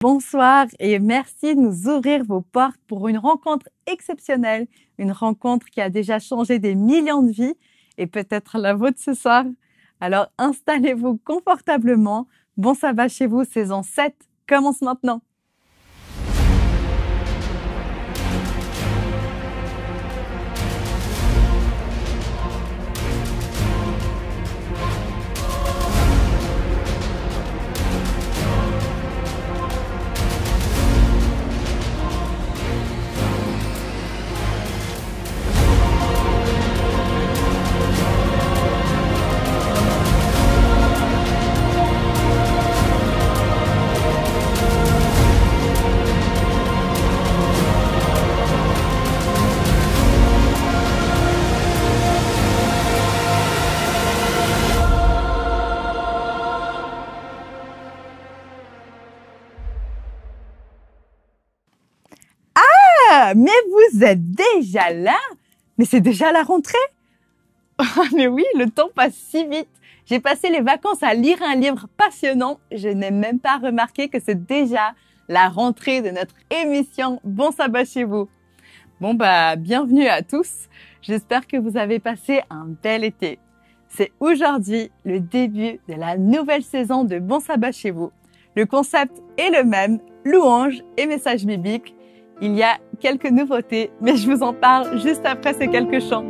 Bonsoir et merci de nous ouvrir vos portes pour une rencontre exceptionnelle, une rencontre qui a déjà changé des millions de vies et peut-être la vôtre ce soir. Alors installez-vous confortablement. Bon sabbat chez vous, saison 7 commence maintenant. Mais vous êtes déjà là? Mais c'est déjà la rentrée? Mais oui, le temps passe si vite. J'ai passé les vacances à lire un livre passionnant. Je n'ai même pas remarqué que c'est déjà la rentrée de notre émission Bon sabbat chez vous. Bienvenue à tous. J'espère que vous avez passé un bel été. C'est aujourd'hui le début de la nouvelle saison de Bon sabbat chez vous. Le concept est le même, louanges et messages bibliques. Il y a quelques nouveautés, mais je vous en parle juste après ces quelques chants.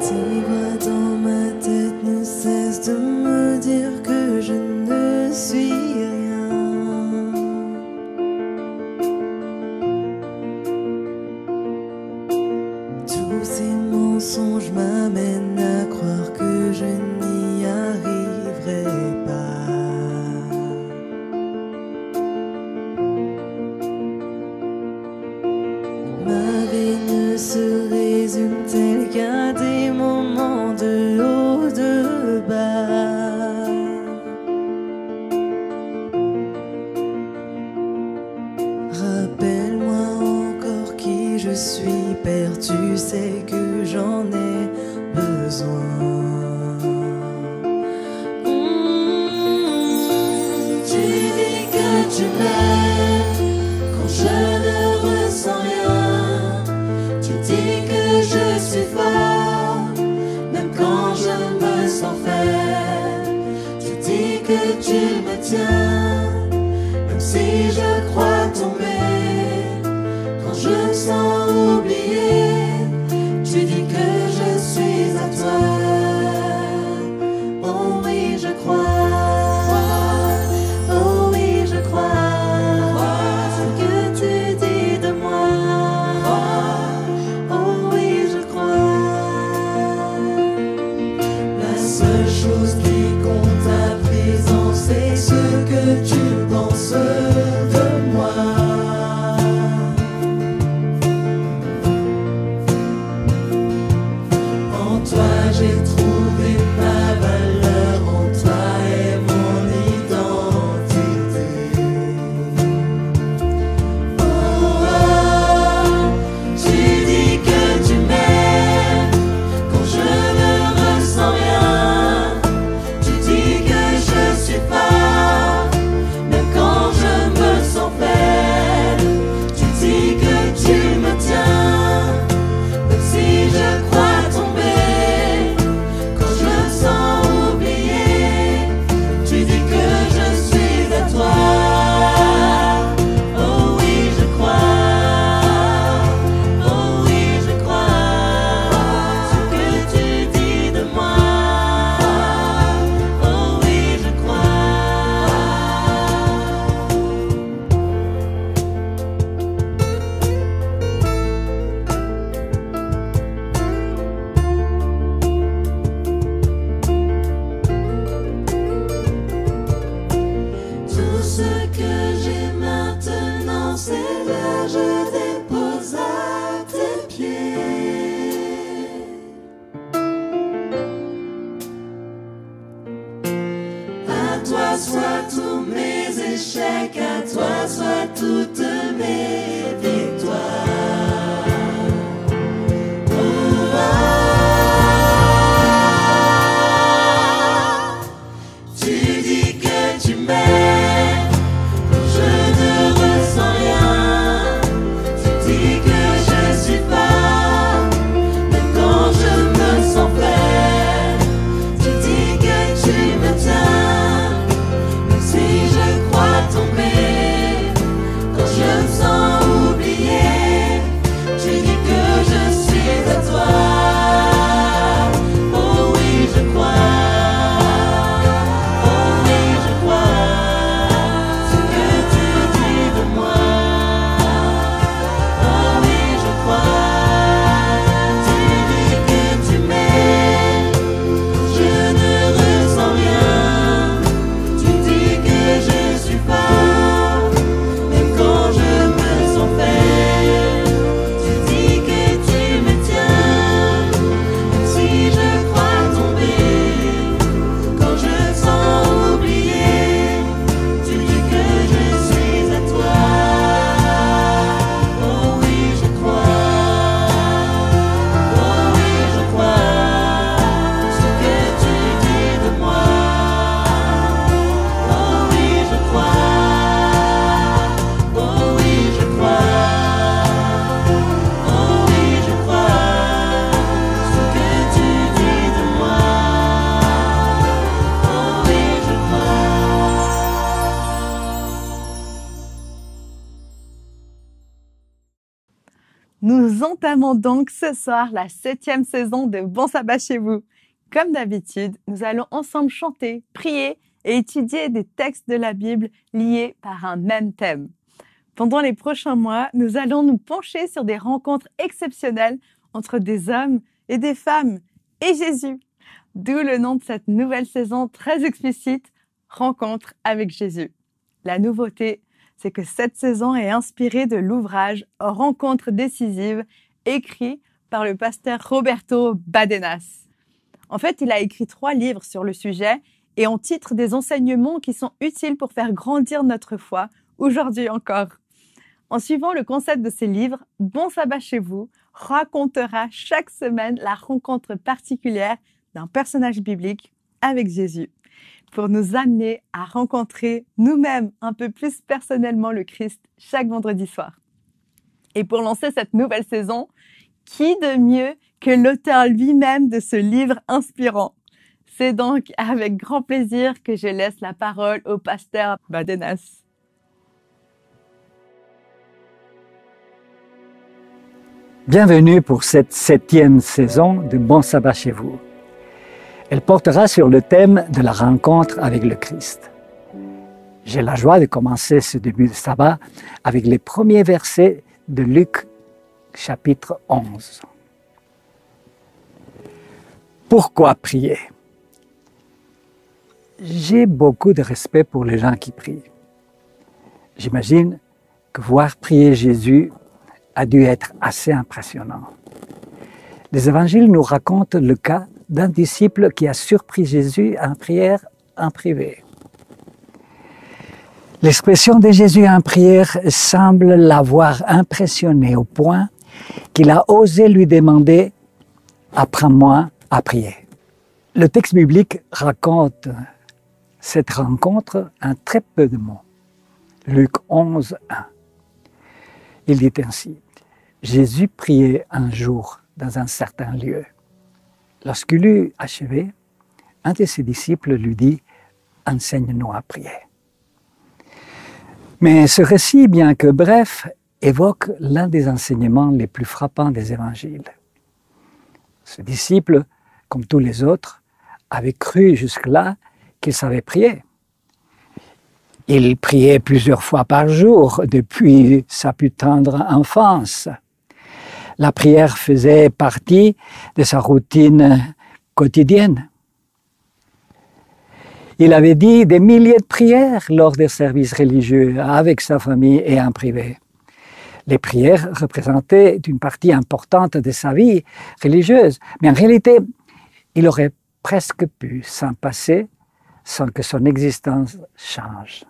Tes voix dans ma tête ne cessent de me dire que je ne suis rien. Tous ces mensonges m'amènent à croire que je n'y arriverai pas. Se résume-t-elle qu'à des moments de haut, de bas? Rappelle-moi encore qui je suis, Père, tu sais que j'en ai besoin. Tu dis que tu m'aimes quand je ne ressens rien. Tu dis que je suis fort, même quand je me sens faible. Tu dis que tu me tiens, même si je crois tomber. Quand je me sens oublié, tu dis que je suis à toi. Oh oui, je crois. Oh oui, je crois. Ce que tu dis de moi. Chose qui compte à présent, c'est ce que tu penses de moi. En toi j'ai trouvé ma valeur, en toi est mon identité. Oh, oh, tu dis que tu m'aimes quand je ne ressens rien. Même quand je me sens faible, tu dis que tu me tiens, même si je crois tomber. Quand je me sens oublié, tu dis que je suis à toi. Oh oui, je crois. Oh oui, je crois. Ce que tu dis de moi. Soit tous mes échecs, à toi soit toutes mes victoires. Oh, oh, Nous entamons donc ce soir la 7e saison de Bon Sabbat chez vous. Comme d'habitude, nous allons ensemble chanter, prier et étudier des textes de la Bible liés par un même thème. Pendant les prochains mois, nous allons nous pencher sur des rencontres exceptionnelles entre des hommes et des femmes et Jésus. D'où le nom de cette nouvelle saison très explicite, Rencontre avec Jésus. La nouveauté, c'est que cette saison est inspirée de l'ouvrage Rencontres décisives, écrit par le pasteur Roberto Badenas. En fait, il a écrit 3 livres sur le sujet et en titre des enseignements qui sont utiles pour faire grandir notre foi, aujourd'hui encore. En suivant le concept de ces livres, Bon Sabbat chez vous racontera chaque semaine la rencontre particulière d'un personnage biblique avec Jésus, pour nous amener à rencontrer nous-mêmes un peu plus personnellement le Christ chaque vendredi soir. Et pour lancer cette nouvelle saison, qui de mieux que l'auteur lui-même de ce livre inspirant? C'est donc avec grand plaisir que je laisse la parole au pasteur Badenas. Bienvenue pour cette 7e saison de Bon Sabbat chez vous. Elle portera sur le thème de la rencontre avec le Christ. J'ai la joie de commencer ce début de sabbat avec les premiers versets de Luc, chapitre 11. Pourquoi prier? J'ai beaucoup de respect pour les gens qui prient. J'imagine que voir prier Jésus a dû être assez impressionnant. Les évangiles nous racontent le cas d'un disciple qui a surpris Jésus en prière en privé. L'expression de Jésus en prière semble l'avoir impressionné au point qu'il a osé lui demander « Apprends-moi à prier ». Le texte biblique raconte cette rencontre en très peu de mots. Luc 11, 1. Il dit ainsi: Jésus priait un jour dans un certain lieu. Lorsqu'il eut achevé, un de ses disciples lui dit « Enseigne-nous à prier ». Mais ce récit, bien que bref, évoque l'un des enseignements les plus frappants des évangiles. Ce disciple, comme tous les autres, avait cru jusque-là qu'il savait prier. Il priait plusieurs fois par jour depuis sa plus tendre enfance. La prière faisait partie de sa routine quotidienne. Il avait dit des milliers de prières lors des services religieux avec sa famille et en privé. Les prières représentaient une partie importante de sa vie religieuse, mais en réalité, il aurait presque pu s'en passer sans que son existence change.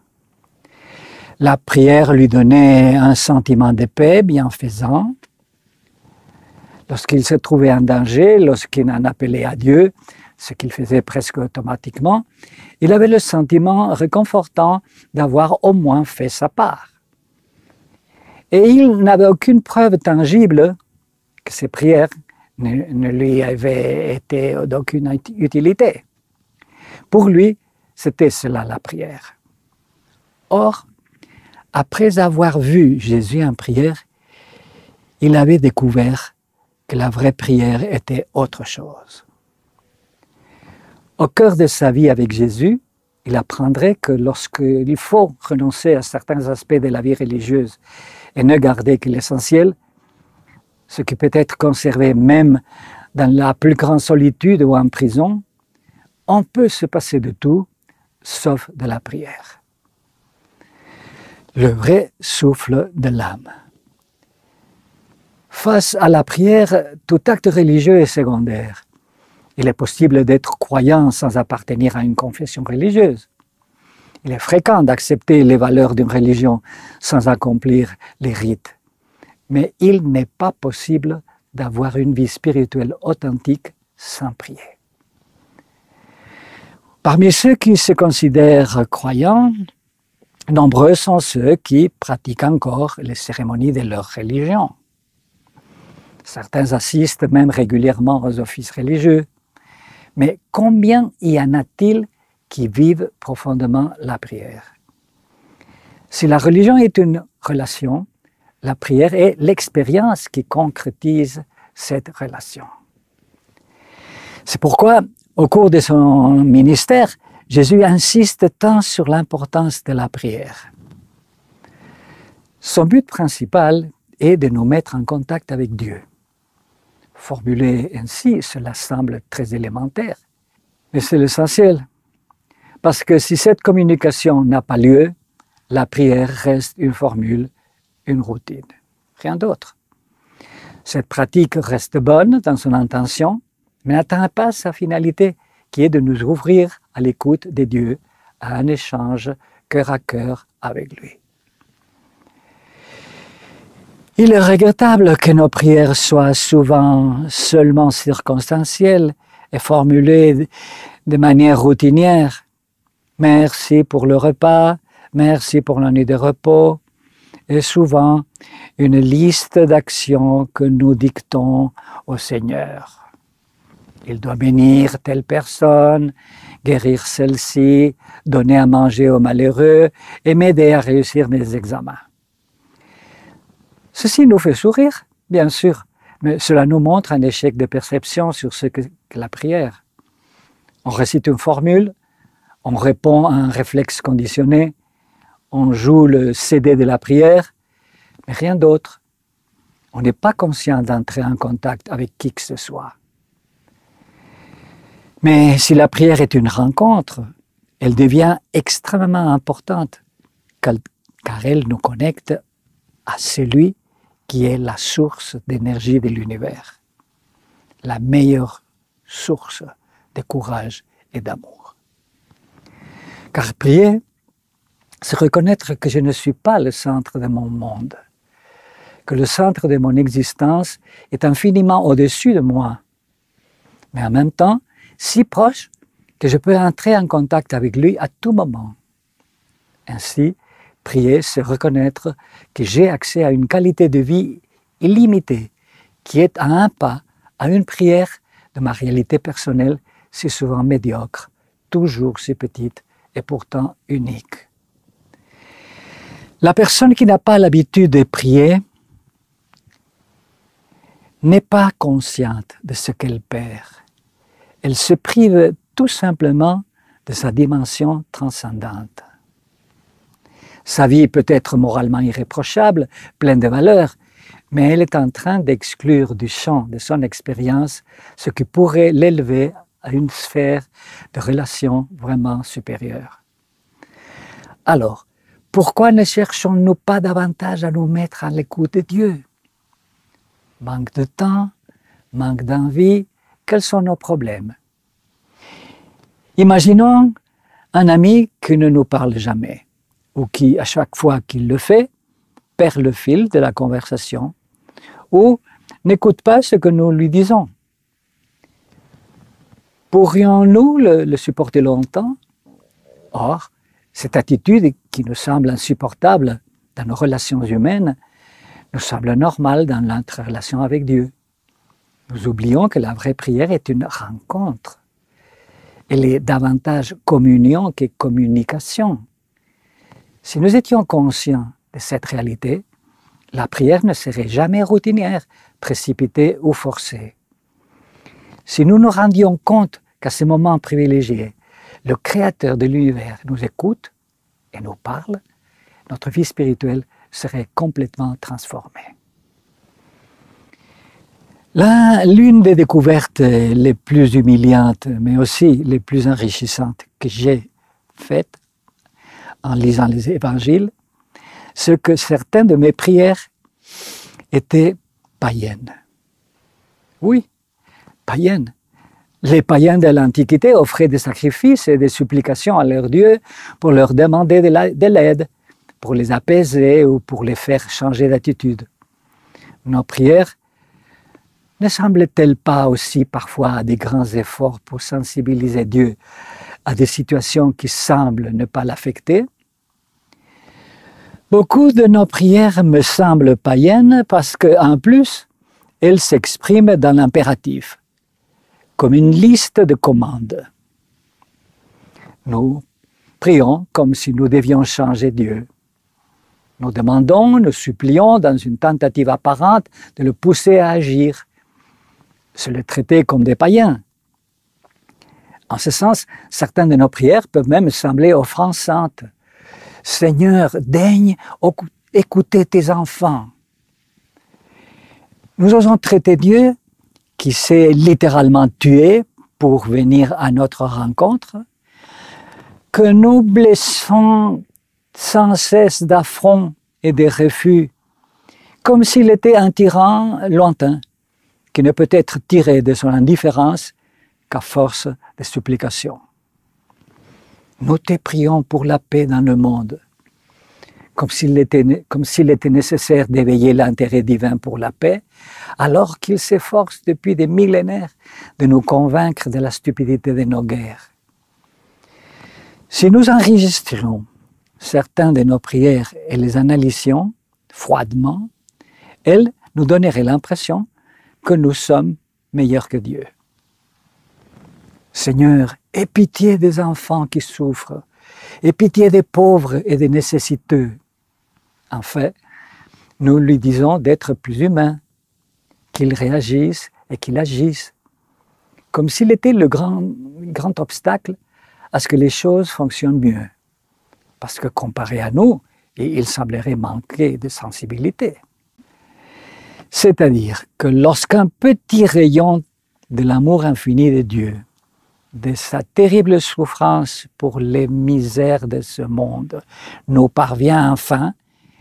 La prière lui donnait un sentiment de paix bienfaisant. Lorsqu'il se trouvait en danger, lorsqu'il en appelait à Dieu, ce qu'il faisait presque automatiquement, il avait le sentiment réconfortant d'avoir au moins fait sa part. Et il n'avait aucune preuve tangible que ses prières ne lui avaient été d'aucune utilité. Pour lui, c'était cela la prière. Or, après avoir vu Jésus en prière, il avait découvert que la vraie prière était autre chose. Au cœur de sa vie avec Jésus, il apprendrait que lorsqu'il faut renoncer à certains aspects de la vie religieuse et ne garder que l'essentiel, ce qui peut être conservé même dans la plus grande solitude ou en prison, on peut se passer de tout, sauf de la prière. Le vrai souffle de l'âme. Face à la prière, tout acte religieux est secondaire. Il est possible d'être croyant sans appartenir à une confession religieuse. Il est fréquent d'accepter les valeurs d'une religion sans accomplir les rites. Mais il n'est pas possible d'avoir une vie spirituelle authentique sans prier. Parmi ceux qui se considèrent croyants, nombreux sont ceux qui pratiquent encore les cérémonies de leur religion. Certains assistent même régulièrement aux offices religieux. Mais combien y en a-t-il qui vivent profondément la prière? Si la religion est une relation, La prière est l'expérience qui concrétise cette relation. C'est pourquoi, au cours de son ministère, Jésus insiste tant sur l'importance de la prière. Son but principal est de nous mettre en contact avec Dieu. Formulé ainsi, cela semble très élémentaire, mais c'est l'essentiel. Parce que si cette communication n'a pas lieu, la prière reste une formule, une routine, rien d'autre. Cette pratique reste bonne dans son intention, mais n'atteint pas sa finalité, qui est de nous ouvrir à l'écoute de Dieu, à un échange cœur à cœur avec lui. Il est regrettable que nos prières soient souvent seulement circonstancielles et formulées de manière routinière. Merci pour le repas, merci pour la nuit de repos, et souvent une liste d'actions que nous dictons au Seigneur. Il doit bénir telle personne, guérir celle-ci, donner à manger aux malheureux et m'aider à réussir mes examens. Ceci nous fait sourire, bien sûr, mais cela nous montre un échec de perception sur ce qu'est la prière. On récite une formule, on répond à un réflexe conditionné, on joue le CD de la prière, mais rien d'autre. On n'est pas conscient d'entrer en contact avec qui que ce soit. Mais si la prière est une rencontre, elle devient extrêmement importante, car elle nous connecte à celui qui est la source d'énergie de l'univers, la meilleure source de courage et d'amour. Car prier, c'est reconnaître que je ne suis pas le centre de mon monde, que le centre de mon existence est infiniment au-dessus de moi, mais en même temps si proche que je peux entrer en contact avec lui à tout moment. Ainsi, prier, c'est reconnaître que j'ai accès à une qualité de vie illimitée, qui est à un pas, à une prière de ma réalité personnelle, si souvent médiocre, toujours si petite et pourtant unique. La personne qui n'a pas l'habitude de prier n'est pas consciente de ce qu'elle perd. Elle se prive tout simplement de sa dimension transcendante. Sa vie peut être moralement irréprochable, pleine de valeurs, mais elle est en train d'exclure du champ de son expérience ce qui pourrait l'élever à une sphère de relations vraiment supérieure. Alors, pourquoi ne cherchons-nous pas davantage à nous mettre à l'écoute de Dieu? Manque de temps, manque d'envie, quels sont nos problèmes? Imaginons un ami qui ne nous parle jamais, ou qui, à chaque fois qu'il le fait, perd le fil de la conversation, ou n'écoute pas ce que nous lui disons. Pourrions-nous le supporter longtemps? Or, cette attitude qui nous semble insupportable dans nos relations humaines nous semble normale dans notre relation avec Dieu. Nous oublions que la vraie prière est une rencontre. Elle est davantage communion que communication. Si nous étions conscients de cette réalité, la prière ne serait jamais routinière, précipitée ou forcée. Si nous nous rendions compte qu'à ces moments privilégiés, le Créateur de l'univers nous écoute et nous parle, notre vie spirituelle serait complètement transformée. L'une des découvertes les plus humiliantes, mais aussi les plus enrichissantes que j'ai faites en lisant les évangiles, c'est que certaines de mes prières étaient païennes. Oui, païennes. Les païens de l'Antiquité offraient des sacrifices et des supplications à leurs dieux pour leur demander de l'aide, pour les apaiser ou pour les faire changer d'attitude. Nos prières ne semblent-elles pas aussi parfois des grands efforts pour sensibiliser Dieu à des situations qui semblent ne pas l'affecter? Beaucoup de nos prières me semblent païennes parce qu'en plus, elles s'expriment dans l'impératif, comme une liste de commandes. Nous prions comme si nous devions changer Dieu. Nous demandons, nous supplions dans une tentative apparente de le pousser à agir, se le traiter comme des païens. En ce sens, certaines de nos prières peuvent même sembler offranses saintes. Seigneur, daigne écouter tes enfants. Nous osons traiter Dieu, qui s'est littéralement tué pour venir à notre rencontre, que nous blessons sans cesse d'affronts et de refus, comme s'il était un tyran lointain, qui ne peut être tiré de son indifférence qu'à force de supplications. Nous te prions pour la paix dans le monde, comme s'il était nécessaire d'éveiller l'intérêt divin pour la paix, alors qu'il s'efforce depuis des millénaires de nous convaincre de la stupidité de nos guerres. Si nous enregistrions certaines de nos prières et les analysions froidement, elles nous donneraient l'impression que nous sommes meilleurs que Dieu. Seigneur, aie pitié des enfants qui souffrent, aie pitié des pauvres et des nécessiteux. En fait, nous lui disons d'être plus humain, qu'il réagisse et qu'il agisse, comme s'il était le grand obstacle à ce que les choses fonctionnent mieux. Parce que comparé à nous, il semblerait manquer de sensibilité. C'est-à-dire que lorsqu'un petit rayon de l'amour infini de Dieu, de sa terrible souffrance pour les misères de ce monde, nous parvient enfin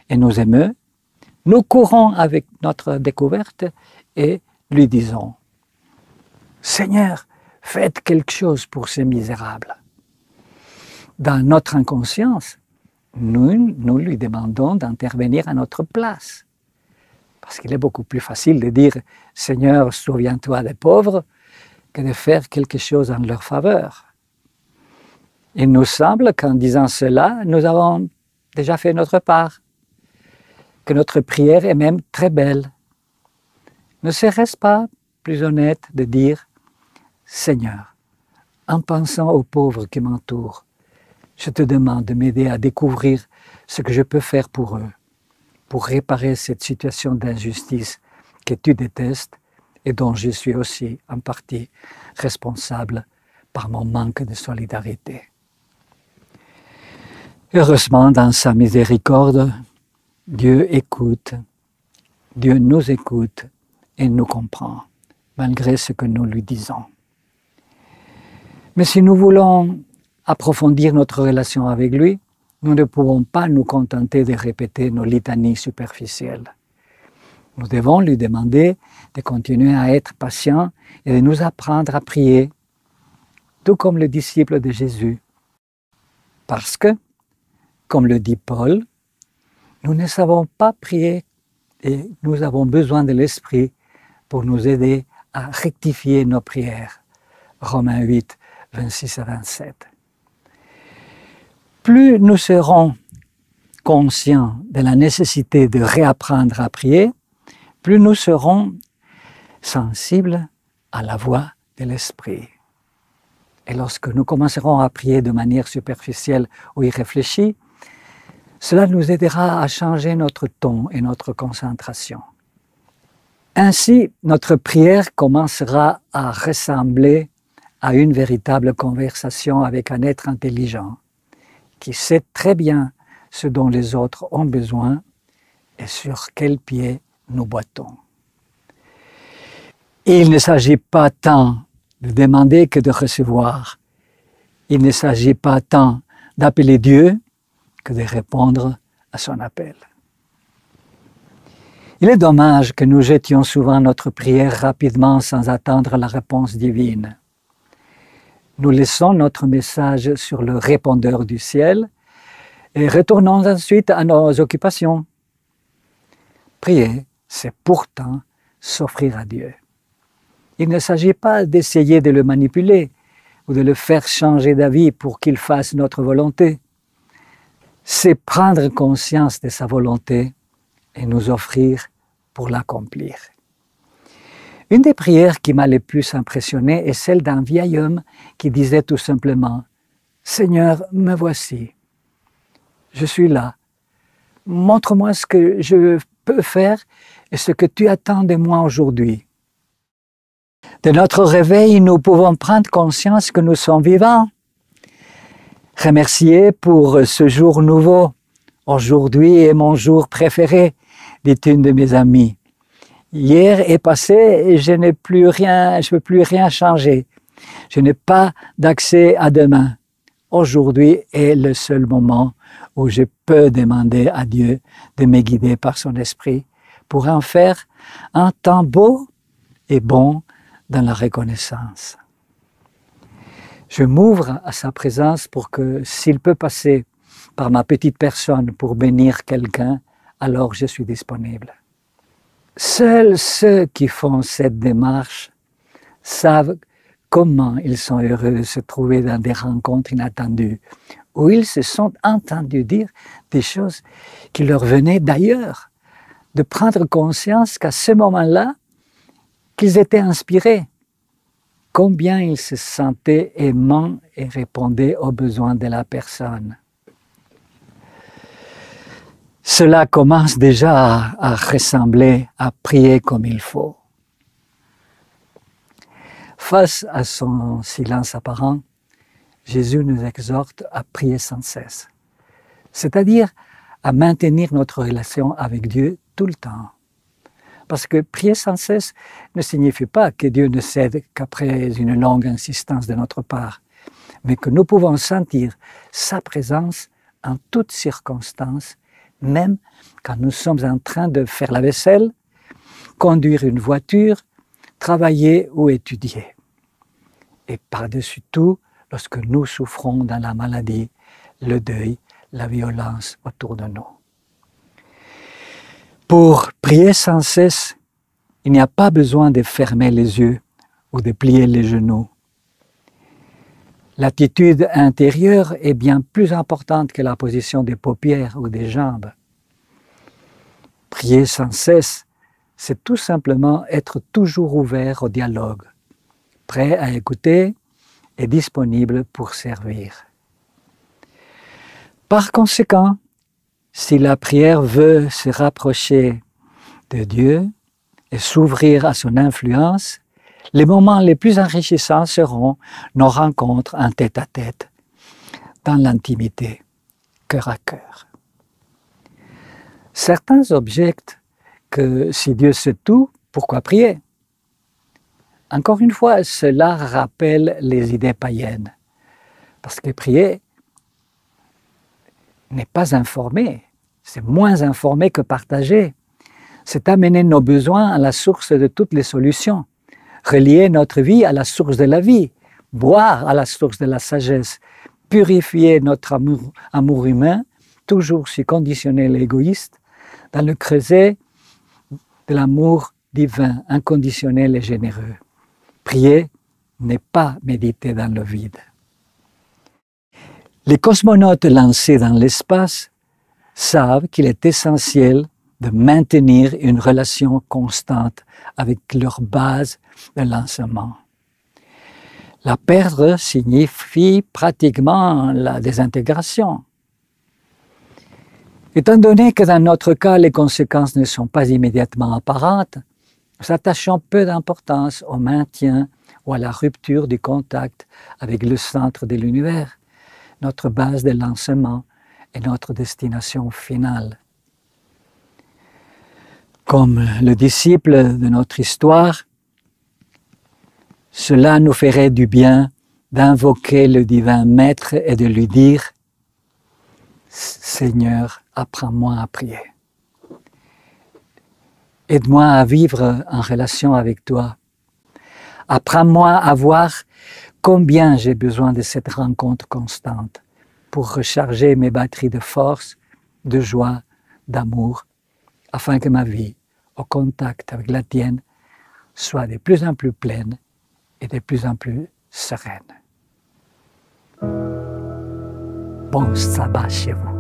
et nous émeut, nous courons avec notre découverte et lui disons « Seigneur, faites quelque chose pour ces misérables ». Dans notre inconscience, nous lui demandons d'intervenir à notre place. Parce qu'il est beaucoup plus facile de dire « Seigneur, souviens-toi des pauvres » que de faire quelque chose en leur faveur. Il nous semble qu'en disant cela, nous avons déjà fait notre part, que notre prière est même très belle. Ne serait-ce pas plus honnête de dire « Seigneur, en pensant aux pauvres qui m'entourent, je te demande de m'aider à découvrir ce que je peux faire pour eux, pour réparer cette situation d'injustice que tu détestes et dont je suis aussi en partie responsable par mon manque de solidarité. » Heureusement, dans sa miséricorde, Dieu écoute, Dieu nous écoute et nous comprend, malgré ce que nous lui disons. Mais si nous voulons approfondir notre relation avec lui, nous ne pouvons pas nous contenter de répéter nos litanies superficielles. Nous devons lui demander de continuer à être patient et de nous apprendre à prier, tout comme le disciple de Jésus. Parce que, comme le dit Paul, nous ne savons pas prier et nous avons besoin de l'Esprit pour nous aider à rectifier nos prières. Romains 8, 26 à 27. Plus nous serons conscients de la nécessité de réapprendre à prier, plus nous serons sensibles à la voix de l'Esprit. Et lorsque nous commencerons à prier de manière superficielle ou irréfléchie, cela nous aidera à changer notre ton et notre concentration. Ainsi, notre prière commencera à ressembler à une véritable conversation avec un être intelligent qui sait très bien ce dont les autres ont besoin et sur quel pied nous boitons. Il ne s'agit pas tant de demander que de recevoir. Il ne s'agit pas tant d'appeler Dieu que de répondre à son appel. Il est dommage que nous jetions souvent notre prière rapidement sans attendre la réponse divine. Nous laissons notre message sur le répondeur du ciel et retournons ensuite à nos occupations. Prier, c'est pourtant s'offrir à Dieu. Il ne s'agit pas d'essayer de le manipuler ou de le faire changer d'avis pour qu'il fasse notre volonté. C'est prendre conscience de sa volonté et nous offrir pour l'accomplir. Une des prières qui m'a le plus impressionné est celle d'un vieil homme qui disait tout simplement « Seigneur, me voici. Je suis là. montre-moi ce que je peux faire et ce que tu attends de moi aujourd'hui. De notre réveil, nous pouvons prendre conscience que nous sommes vivants. Remercier pour ce jour nouveau. Aujourd'hui est mon jour préféré, dit une de mes amies. Hier est passé et je ne peux plus rien changer. Je n'ai pas d'accès à demain. Aujourd'hui est le seul moment où je peux demander à Dieu de me guider par son esprit pour en faire un temps beau et bon dans la reconnaissance. Je m'ouvre à sa présence pour que s'il peut passer par ma petite personne pour bénir quelqu'un, alors je suis disponible. Seuls ceux qui font cette démarche savent comment ils sont heureux de se trouver dans des rencontres inattendues, où ils se sont entendus dire des choses qui leur venaient d'ailleurs, de prendre conscience qu'à ce moment-là, qu'ils étaient inspirés, combien ils se sentaient aimants et répondaient aux besoins de la personne. Cela commence déjà à ressembler à prier comme il faut. Face à son silence apparent, Jésus nous exhorte à prier sans cesse, c'est-à-dire à maintenir notre relation avec Dieu tout le temps. Parce que prier sans cesse ne signifie pas que Dieu ne cède qu'après une longue insistance de notre part, mais que nous pouvons sentir sa présence en toutes circonstances, même quand nous sommes en train de faire la vaisselle, conduire une voiture, travailler ou étudier. Et par-dessus tout, lorsque nous souffrons dans la maladie, le deuil, la violence autour de nous. Pour prier sans cesse, il n'y a pas besoin de fermer les yeux ou de plier les genoux. L'attitude intérieure est bien plus importante que la position des paupières ou des jambes. Prier sans cesse, c'est tout simplement être toujours ouvert au dialogue, prêt à écouter et disponible pour servir. Par conséquent, si la prière veut se rapprocher de Dieu et s'ouvrir à son influence, les moments les plus enrichissants seront nos rencontres en tête-à-tête, dans l'intimité, cœur à cœur. Certains objectent que si Dieu sait tout, pourquoi prier? Encore une fois, cela rappelle les idées païennes, parce que prier n'est pas informer, c'est moins informer que partager. C'est amener nos besoins à la source de toutes les solutions, relier notre vie à la source de la vie, boire à la source de la sagesse, purifier notre amour humain, toujours si conditionnel et égoïste, dans le creuset de l'amour divin, inconditionnel et généreux. Prier n'est pas méditer dans le vide. Les cosmonautes lancés dans l'espace savent qu'il est essentiel de maintenir une relation constante avec leur base de lancement. La perdre signifie pratiquement la désintégration. Étant donné que dans notre cas, les conséquences ne sont pas immédiatement apparentes, nous attachons peu d'importance au maintien ou à la rupture du contact avec le centre de l'univers, notre base de lancement et notre destination finale. Comme le disciple de notre histoire, cela nous ferait du bien d'invoquer le divin Maître et de lui dire « Seigneur, apprends-moi à prier. Aide-moi à vivre en relation avec toi. Apprends-moi à voir combien j'ai besoin de cette rencontre constante pour recharger mes batteries de force, de joie, d'amour, afin que ma vie, au contact avec la tienne, soit de plus en plus pleine et de plus en plus sereine. Bon sabbat chez vous.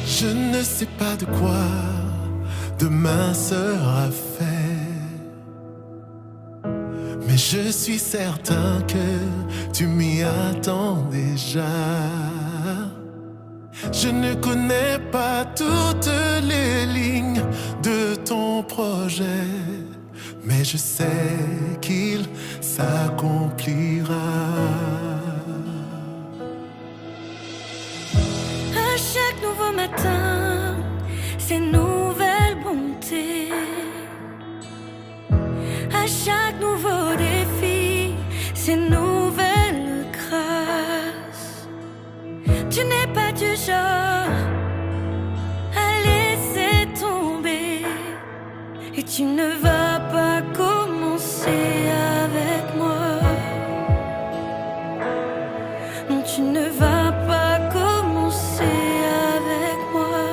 Je ne sais pas de quoi demain sera fait. mais je suis certain que tu m'y attends déjà. Je ne connais pas toutes les lignes de ton projet, mais je sais qu'il s'accomplira. À chaque nouveau matin, c'est nouvelle bonté. À chaque nouveau défi, c'est nouvelle grâce. Tu n'es pas du genre à laisser tomber, et tu ne vas pas commencer avec moi. Non, tu ne vas pas commencer avec moi.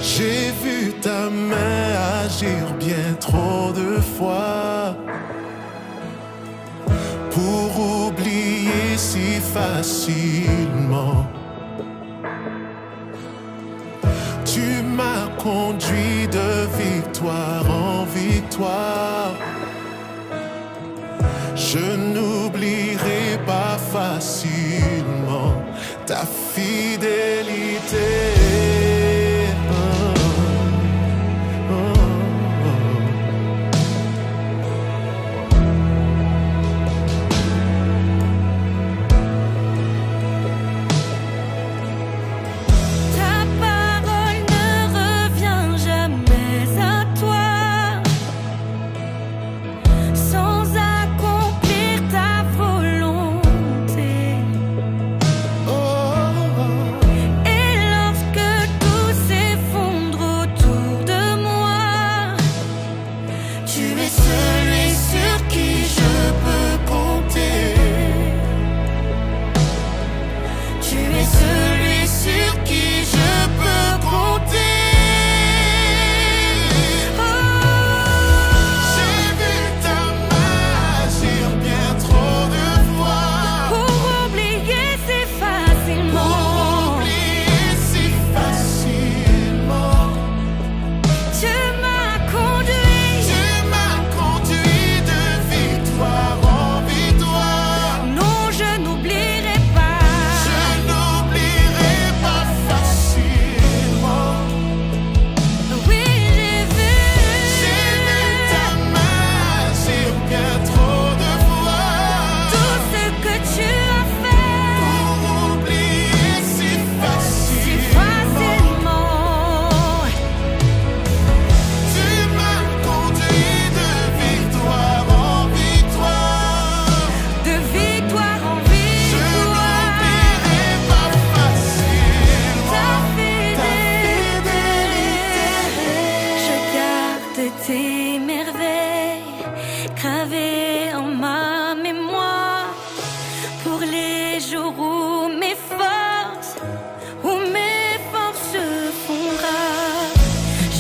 J'ai vu ta main agir bien trop de fois pour oublier si facilement. Tu m'as conduit de victoire en victoire. Je n'oublierai pas facilement ta fidélité.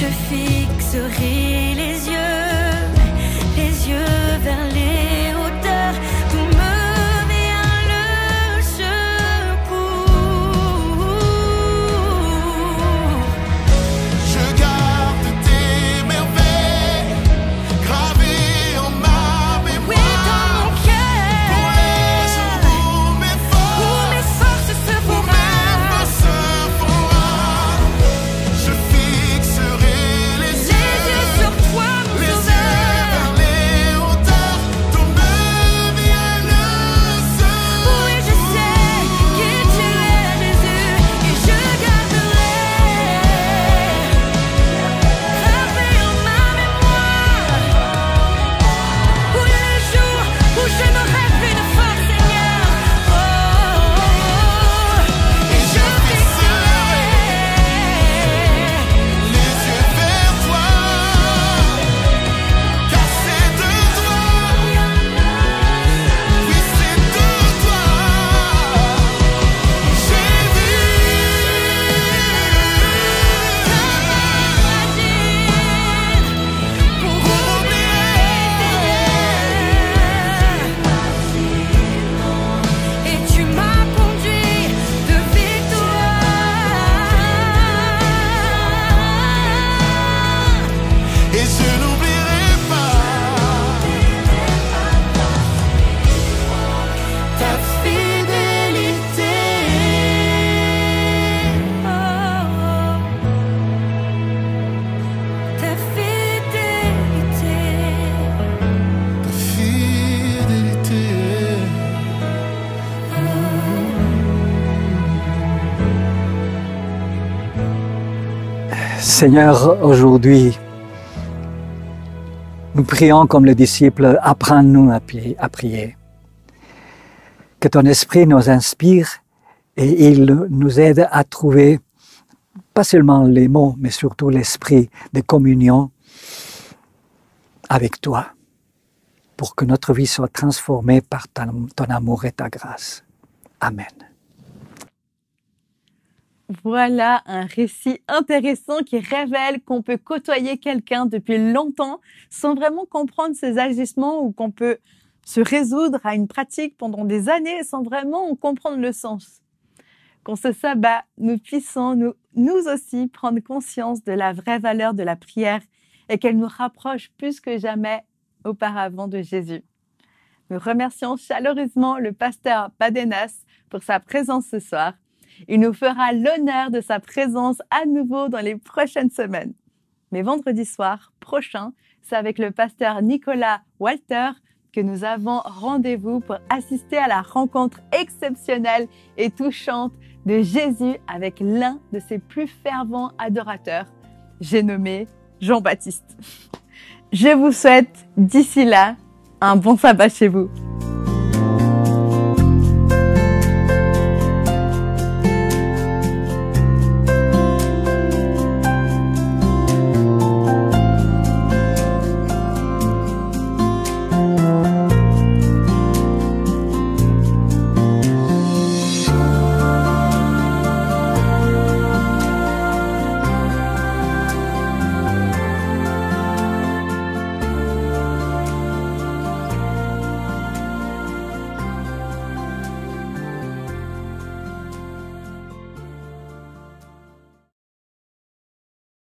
Je fixerai les yeux sur toi. Seigneur, aujourd'hui, nous prions comme les disciples, apprends-nous à prier. Que ton esprit nous inspire et il nous aide à trouver pas seulement les mots, mais surtout l'esprit de communion avec toi, pour que notre vie soit transformée par ton amour et ta grâce. Amen. Voilà un récit intéressant qui révèle qu'on peut côtoyer quelqu'un depuis longtemps sans vraiment comprendre ses agissements, ou qu'on peut se résoudre à une pratique pendant des années sans vraiment en comprendre le sens. Qu'en ce sabbat, nous puissions nous aussi prendre conscience de la vraie valeur de la prière et qu'elle nous rapproche plus que jamais auparavant de Jésus. Nous remercions chaleureusement le pasteur Badenas pour sa présence ce soir. Il nous fera l'honneur de sa présence à nouveau dans les prochaines semaines. Mais vendredi soir prochain, c'est avec le pasteur Nicolas Walter que nous avons rendez-vous pour assister à la rencontre exceptionnelle et touchante de Jésus avec l'un de ses plus fervents adorateurs, j'ai nommé Jean-Baptiste. Je vous souhaite d'ici là un bon sabbat chez vous.